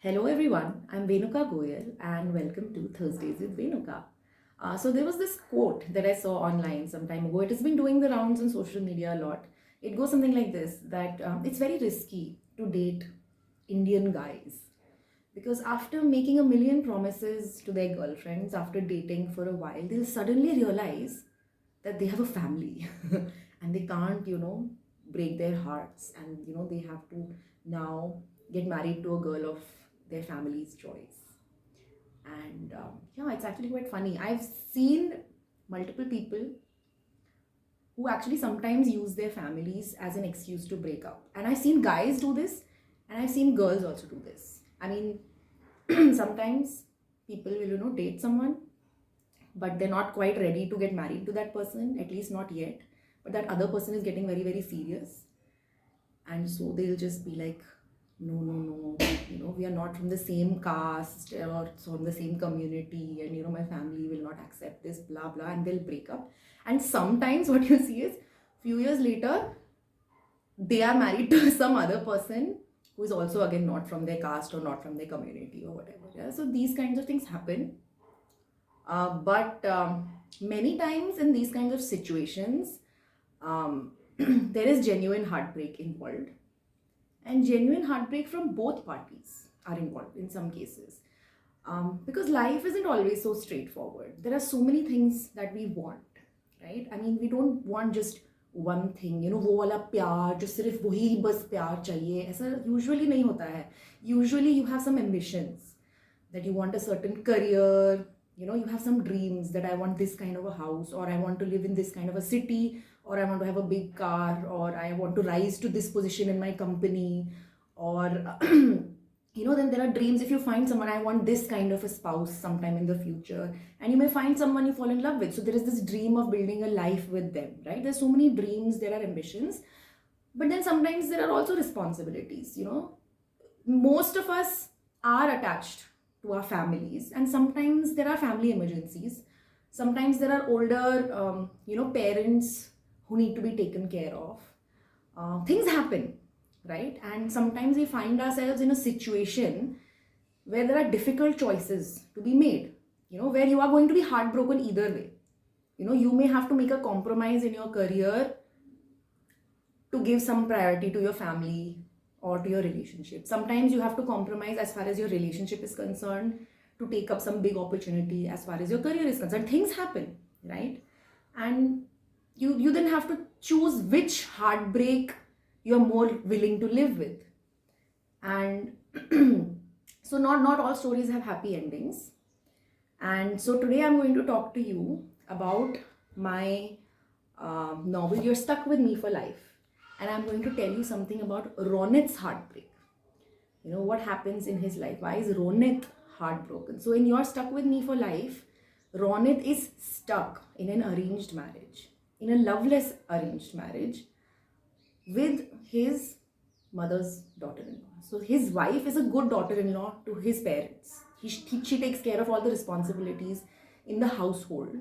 Hello everyone, I'm Venuka Goyal and welcome to Thursdays with Venuka. So there was this quote that I saw online some time ago. It has been doing the rounds on social media a lot. It goes something like this, that it's very risky to date Indian guys because after making a million promises to their girlfriends, after dating for a while, they'll suddenly realize that they have a family and they can't, break their hearts, and they have to now get married to a girl of their family's choice. And yeah, it's actually quite funny. I've seen multiple people who actually sometimes use their families as an excuse to break up, and I've seen guys do this, and I've seen girls also do this. I mean, sometimes people will date someone, but they're not quite ready to get married to that person, at least not yet. But that other person is getting very, very serious, and so they'll just be like, no, no, no, we are not from the same caste or from the same community, and my family will not accept this, blah blah, and they'll break up. And sometimes what you see is, few years later, they are married to some other person who is also again not from their caste or not from their community or whatever. Yeah, so these kinds of things happen. But many times in these kinds of situations, there is genuine heartbreak involved, and genuine heartbreak from both parties are involved in some cases. Because life isn't always so straightforward. There are so many things that we want, right? I mean, we don't want just one thing, वो वाला प्यार जो सिर्फ वही बस प्यार चाहिए, ऐसा usually नहीं होता है. Usually you have some ambitions, that you want a certain career, you have some dreams, that I want this kind of a house, or I want to live in this kind of a city, or I want to have a big car, or I want to rise to this position in my company, or then there are dreams. If you find someone, I want this kind of a spouse sometime in the future, and you may find someone you fall in love with, so there is this dream of building a life with them, right? There's so many dreams, there are ambitions, but then sometimes there are also responsibilities. Most of us are attached to our families, and sometimes there are family emergencies. Sometimes there are older parents who need to be taken care of. Things happen, right? And sometimes we find ourselves in a situation where there are difficult choices to be made, where you are going to be heartbroken either way. You may have to make a compromise in your career to give some priority to your family or to your relationship. Sometimes you have to compromise as far as your relationship is concerned to take up some big opportunity as far as your career is concerned. Things happen, right? And you then have to choose which heartbreak you're more willing to live with. And so not all stories have happy endings. And so today I'm going to talk to you about my novel You're Stuck With Me for Life. And I'm going to tell you something about Ronit's heartbreak. What happens in his life. Why is Ronit heartbroken? So in You're Stuck With Me for Life, Ronit is stuck in an arranged marriage, in a loveless arranged marriage with his mother's daughter-in-law. So his wife is a good daughter-in-law to his parents. She takes care of all the responsibilities in the household.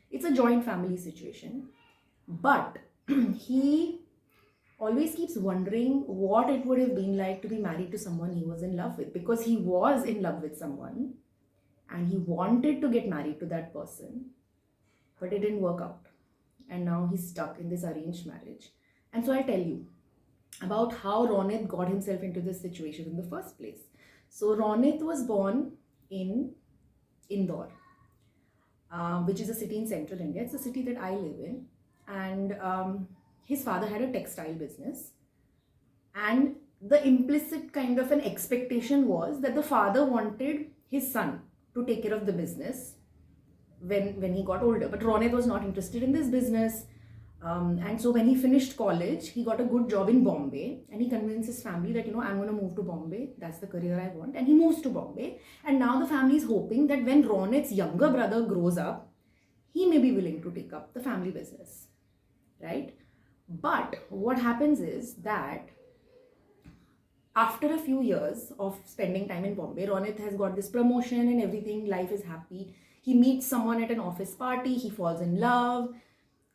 It's a joint family situation. But he always keeps wondering what it would have been like to be married to someone he was in love with, because he was in love with someone and he wanted to get married to that person, but it didn't work out, and now he's stuck in this arranged marriage. And so I'll tell you about how Ronit got himself into this situation in the first place. So Ronit was born in Indore, which is a city in central India. It's a city that I live in. And his father had a textile business, and the implicit kind of an expectation was that the father wanted his son to take care of the business when he got older. But Ronit was not interested in this business. And so when he finished college, he got a good job in Bombay, and he convinced his family that, I'm going to move to Bombay. That's the career I want. And he moves to Bombay. And now the family is hoping that when Ronit's younger brother grows up, he may be willing to take up the family business, right? But what happens is that after a few years of spending time in Bombay, Ronit has got this promotion and everything. Life is happy. He meets someone at an office party. He falls in love.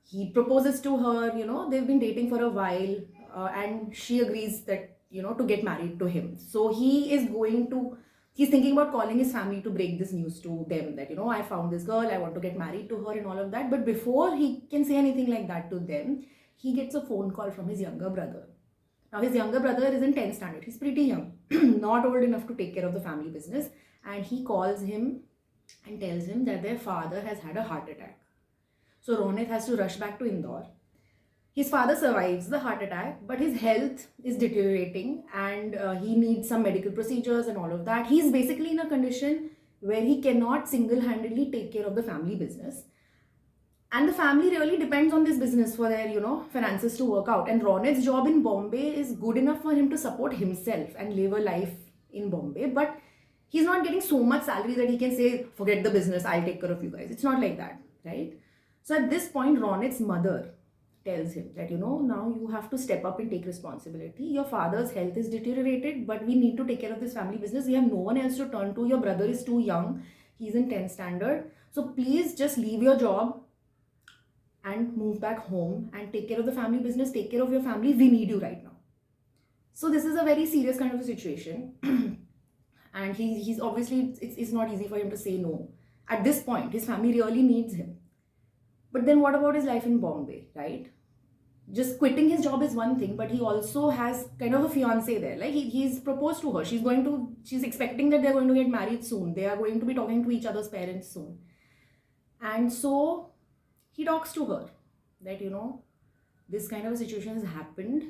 He proposes to her. They've been dating for a while, and she agrees that to get married to him. So he's thinking about calling his family to break this news to them that, I found this girl, I want to get married to her and all of that. But before he can say anything like that to them, he gets a phone call from his younger brother. Now, his younger brother is in 10th standard. He's pretty young, not old enough to take care of the family business. And he calls him and tells him that their father has had a heart attack. So Ronit has to rush back to Indore. His father survives the heart attack, but his health is deteriorating and he needs some medical procedures and all of that. He's basically in a condition where he cannot single-handedly take care of the family business. And the family really depends on this business for their, finances to work out. And Ronit's job in Bombay is good enough for him to support himself and live a life in Bombay. But he's not getting so much salary that he can say, forget the business, I'll take care of you guys. It's not like that, right? So at this point, Ronit's mother tells him that, now you have to step up and take responsibility. Your father's health is deteriorated, but we need to take care of this family business. We have no one else to turn to. Your brother is too young. He's in 10th standard. So please just leave your job and move back home and take care of the family business, take care of your family. We need you right now. So this is a very serious kind of a situation. And he's obviously, it's not easy for him to say no. At this point, his family really needs him. But then what about his life in Bombay, right? Just quitting his job is one thing, but he also has kind of a fiance there. Like he's proposed to her. She's expecting that they're going to get married soon. They are going to be talking to each other's parents soon. And so he talks to her that, this kind of a situation has happened,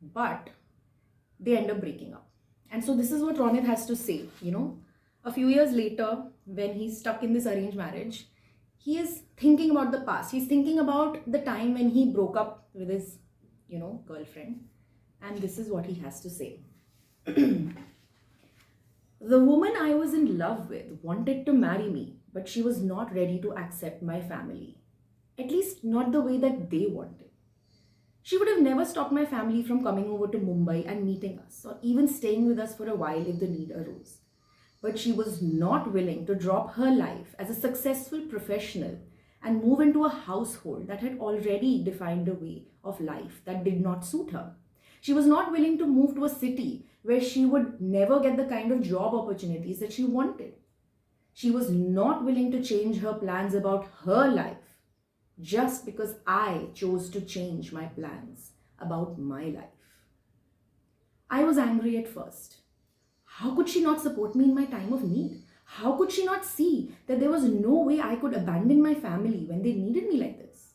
but they end up breaking up. And so this is what Ronit has to say, A few years later, when he's stuck in this arranged marriage, he is thinking about the past. He's thinking about the time when he broke up with his, girlfriend. And this is what he has to say. The woman I was in love with wanted to marry me, but she was not ready to accept my family. At least not the way that they wanted. She would have never stopped my family from coming over to Mumbai and meeting us, or even staying with us for a while if the need arose. But she was not willing to drop her life as a successful professional and move into a household that had already defined a way of life that did not suit her. She was not willing to move to a city where she would never get the kind of job opportunities that she wanted. She was not willing to change her plans about her life just because I chose to change my plans about my life. I was angry at first. How could she not support me in my time of need? How could she not see that there was no way I could abandon my family when they needed me like this?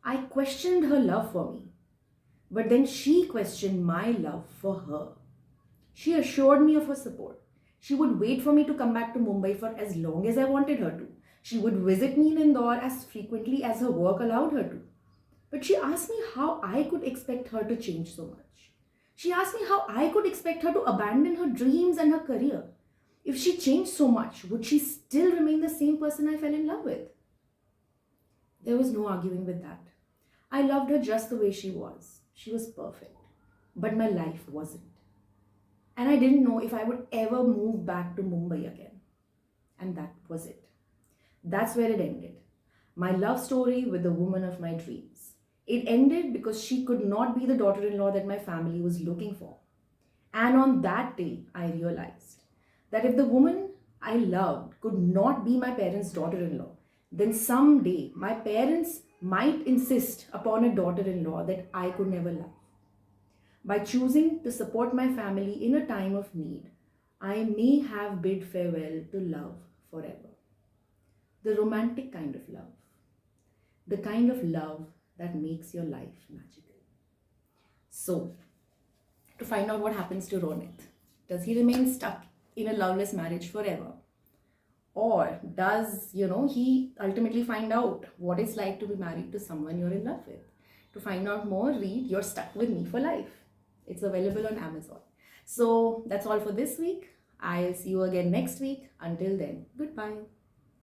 I questioned her love for me, but then she questioned my love for her. She assured me of her support. She would wait for me to come back to Mumbai for as long as I wanted her to. She would visit me in Indore as frequently as her work allowed her to. But she asked me how I could expect her to change so much. She asked me how I could expect her to abandon her dreams and her career. If she changed so much, would she still remain the same person I fell in love with? There was no arguing with that. I loved her just the way she was. She was perfect. But my life wasn't. And I didn't know if I would ever move back to Mumbai again. And that was it. That's where it ended. My love story with the woman of my dreams. It ended because she could not be the daughter-in-law that my family was looking for. And on that day, I realized that if the woman I loved could not be my parents' daughter-in-law, then someday my parents might insist upon a daughter-in-law that I could never love. By choosing to support my family in a time of need, I may have bid farewell to love forever. The romantic kind of love. The kind of love that makes your life magical. So, to find out what happens to Ronit, does he remain stuck in a loveless marriage forever? Or does, he ultimately find out what it's like to be married to someone you're in love with? To find out more, read You're Stuck With Me for Life. It's available on Amazon. So, that's all for this week. I'll see you again next week. Until then, goodbye.